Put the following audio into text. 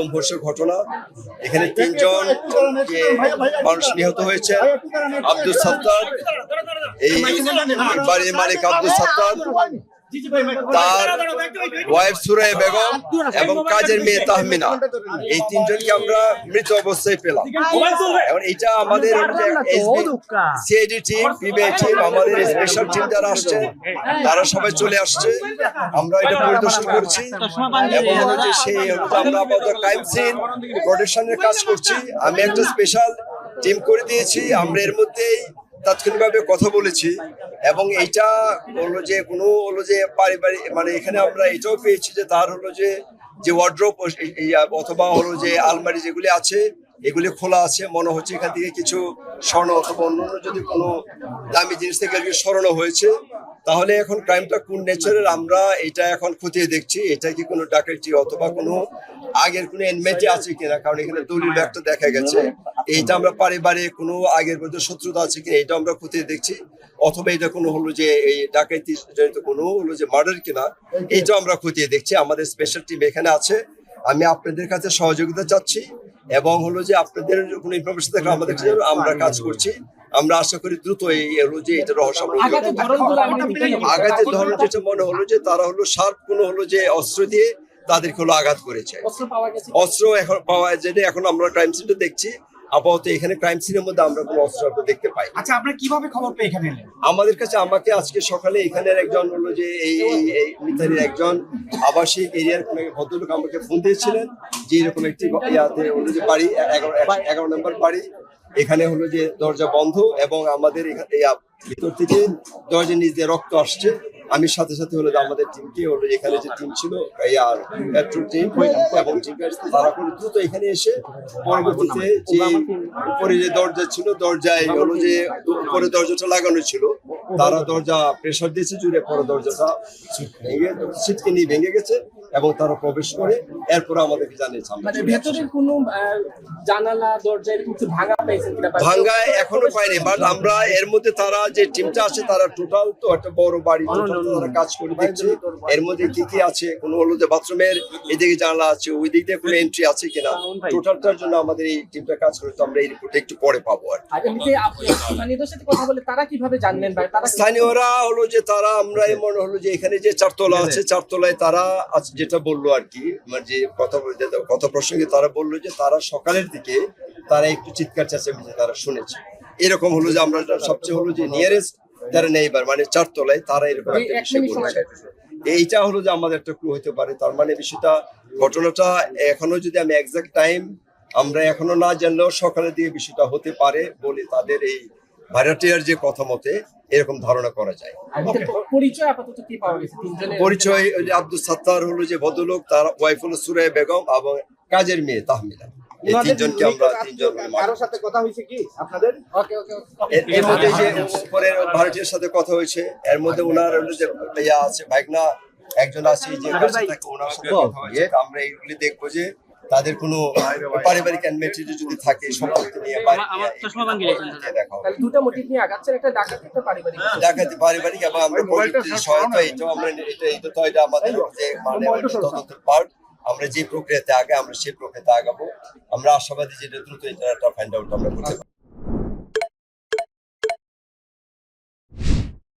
সংঘর্ষের ঘটনা এখানে তিনজন মানুষ নিহত হয়েছে। আব্দুল সত্তার, এই বাড়ির মালিক আব্দুল সত্তার, তার ওয়াইফ সুরাইয়া বেগম এবং কাজের মেয়ে তাহমিনা, এই তিনজনকে আমরা মৃত অবস্থায় পেলাম। এখন এটা আমাদের সিআইডি টিম, পিবিআই টিম, আমাদের স্পেশাল টিম যারা আসছে তারা সবাই চলে আসছে। আমরা এটা পরিদর্শন করছি এবং সেই আমরা আপাতত ক্রাইম সিন প্রোটেকশনের কাজ করছি। আমি একটা স্পেশাল টিম করে দিয়েছি। আমরা এর মধ্যেই তাৎক্ষণিকভাবে কথা বলেছি এবং এইটা হলো যে কোনো হলো যে পারিবারিক মানে এখানে আমরা এটাও পেয়েছি যে তার হলো যে ওয়ার্ড্রোব অথবা হলো যে আলমারি যেগুলি আছে এগুলি খোলা আছে। মনে হচ্ছে এখান থেকে কিছু স্বর্ণ অথবা অন্যান্য যদি কোনো দামি জিনিস থেকে সরানো হয়েছে। তাহলে এখন ক্রাইমটা কোন নেচারের আমরা এটা এখন খতিয়ে দেখছি। এটা কি কোনো ডাকাতি অথবা কোনো আগের কোনো এনমেটি আছে কিনা, কারণ এখানে দলিল একটা দেখা গেছে। এইটা আমরা পারিবারিক কোনো আগের মধ্যে শত্রুতা আছে কিনা এটা আমরা খতিয়ে দেখছি, অথবা এটা কোনো হলো যে এই ডাকাতি জড়িত কোনো হলো যে মার্ডার কিনা এইটা আমরা খতিয়ে দেখছি। আমাদের স্পেশাল টিম এখানে আছে। আমি আপনাদের কাছে সহযোগিতা চাচ্ছি এবং হলো যে আপনাদের কোনো ইনফরমেশন থাকলে আমাদের আমরা কাজ করছি। আমরা আশা করি দ্রুত এই হলো যে এটা রহস্য আঘাতের ধরন যেটা মনে হলো যে তারা হলো শার্প কোনো হলো যে অস্ত্র দিয়ে তাদেরকে হলো আঘাত করেছে। অস্ত্র এখন পাওয়া যেটা এখন আমরা ক্রাইম সিনটা দেখছি। আপাতত এখানে ক্রাইম সিনের মধ্যে আমরা কোনো অস্ত্র দেখতে পাই। আচ্ছা, আপনারা কিভাবে খবর পেয়ে এখানে এলেন? আমাদের কাছে আমাকে আজকে সকালে এখানের একজন হলো যে এই মিতালির একজন আবাসিক এরিয়ার কোনো ভদ্রলোক আমাকে ফোন দিয়েছিলেন যে এরকম একটি ইয়াতে হলো যে বাড়ি 11 নম্বর বাড়ি, এখানে হলো যে দরজা বন্ধ এবং আমাদের ভিতর থেকে দরজার নিচ দিয়ে রক্ত আসছে। আমি সাথে সাথে হলো যে আমাদের টিমকে হলো এখানে যে টিম ছিল পেট্রোল টিম এবং তারা করে দ্রুত এখানে এসে পরবর্তীতে যে উপরে যে দরজা ছিল দরজায় হলো যে উপরে দরজাটা লাগানো ছিল, তারা দরজা প্রেসার দিয়েছে জুড়ে, পরে দরজাটা ছিটকে নিয়ে ভেঙে গেছে এবং তারা প্রবেশ করে এরপর আমাদেরকে জানিয়েছে। মানে ভেতরে কোনো জানালা দরজা এরকম কিছু ভাঙা পেয়েছেন কিনা? ভাঙা এখনো পাইনি, বাট আমরা এর মধ্যে তারা যে টিমটা আছে তারা টোটাল তো একটা বড় বাড়ি তারা কাজ করে দেখছে এর মধ্যে কি কি আছে, কোনো হলো যে বাথরুমের এদিকে জানালা আছে, ওই দিক দিয়ে কোনো এন্ট্রি আছে কিনা, টোটালটার জন্য আমাদের এই টিমটা কাজ করে। তো আমরা এই রিপোর্টটা একটু পরে পাবো। আর স্থানীয়দের সাথে কথা বলে তারা কিভাবে জানলেন ভাই? স্থানীয়রা হলো যে তারা আমরা মনে হলো যে এখানে যে চারতলা আছে চারতলায় তারা যেটা বললো আর কি, মানে যে কথা প্রসঙ্গে তারা বললো যে তারা সকালের দিকে তারা একটু চিৎকার চেঁচামেচি তারা শুনেছে। এরকম হলো যে আমরা সবচেয়ে হলো যে নিয়ারেস্ট যারা নেইবার মানে চারতলায় তারা এরকম একটা বিষয় বলছে। এইটা হলো যে আমাদের একটা ক্লু হতে পারে। তার মানে বিষয়টা ঘটনাটা এখনো যদি আমি এক্সাক্ট টাইম আমরা এখনো না জানলেও সকালের দিকে বিষয়টা হতে পারে বলে তাদের এই ভাড়াটিয়ার যে কথা মতে এরকম ধারণা করা যায়। পরিচয় আপাতত কি পাওয়া গেছে? পরিচয় আব্দুল সত্তার হলো যে ভদ্রলোক, তার ওয়াইফ হলো সুরাইয়া বেগম এবং কাজের মেয়ে তাহমিনা। এই তিনজনকে আমরা কারোর সাথে কথা হয়েছে কি আপনাদের? এর মধ্যে যে পরে ভারতীয়ের সাথে কথা হয়েছে, এর মধ্যে ওনার যে ইয়া আছে ভাগনা একজন আছে যে ওনার সাথে কথা হয়েছে। আমরা এইগুলি দেখবো যে তাদের কোনো পারিবারিক অ্যানমেটি যদি থাকে সম্পত্তি নিয়ে দুটো মোটিভ নিয়ে আগাচ্ছেন, একটা ডাকাতি একটা পারিবারিক। ডাকাতি পারিবারিক এবং আমরা প্রযুক্তি সহায়তা এটাও আমরা এটা তো এটা আমাদের যে মানে তদন্তের পার্ট। আমরা যে প্রক্রিয়াতে আগে আমরা সেই প্রক্রিয়াতে আগাবো। আমরা আশাবাদী যেটা দ্রুত এটা ফাইন্ড আউট আমরা করতে পারবো।